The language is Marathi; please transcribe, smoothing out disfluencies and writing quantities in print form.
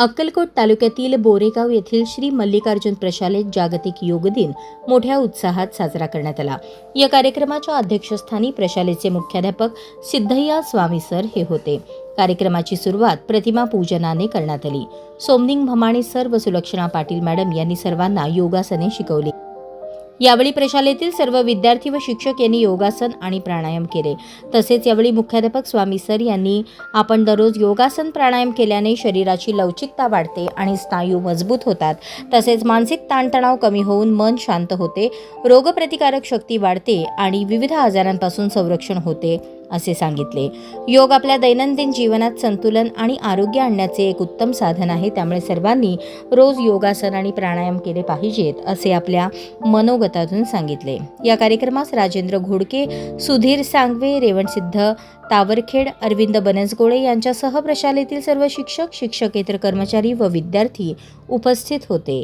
अक्कलकोट तालुक्यातील बोरेगाव येथील श्री मल्लिकार्जुन प्रशालेत जागतिक योग दिन मोठ्या उत्साहात साजरा करण्यात आला। या कार्यक्रमाच्या अध्यक्षस्थानी प्रशालेचे मुख्याध्यापक सिद्धय्या स्वामी सर हे होते। कार्यक्रमाची सुरुवात प्रतिमा पूजनाने करण्यात आली। सोमनिंग भमाणी सर व सुलक्षणा पाटील मॅडम यांनी सर्वांना योगासने शिकवली। यावेळी प्रशालेतील सर्व विद्यार्थी व शिक्षक यांनी योगासन आणि प्राणायाम केले। तसेच यावेळी मुख्याध्यापक स्वामी सर यांनी आपण दररोज योगासन प्राणायाम केल्याने शरीराची लवचिकता वाढते आणि स्नायू मजबूत होतात। तसेच मानसिक ताणतणाव कमी होऊन मन शांत होते, रोगप्रतिकारक शक्ती वाढते आणि विविध आजारांपासून संरक्षण होते असे सांगितले। योग आपल्या दैनंदिन जीवनात संतुलन आणि आरोग्य आणण्याचे एक उत्तम साधन आहे, त्यामुळे सर्वांनी रोज योगासन आणि प्राणायाम केले पाहिजेत असे आपल्या मनोगतातून सांगितले। या कार्यक्रमास राजेंद्र घोडके, सुधीर सांगवे, रेवणसिद्ध तावरखेड, अरविंद बनसगोळे यांच्यासह प्रशालेतील सर्व शिक्षक, शिक्षकेतर कर्मचारी व विद्यार्थी उपस्थित होते।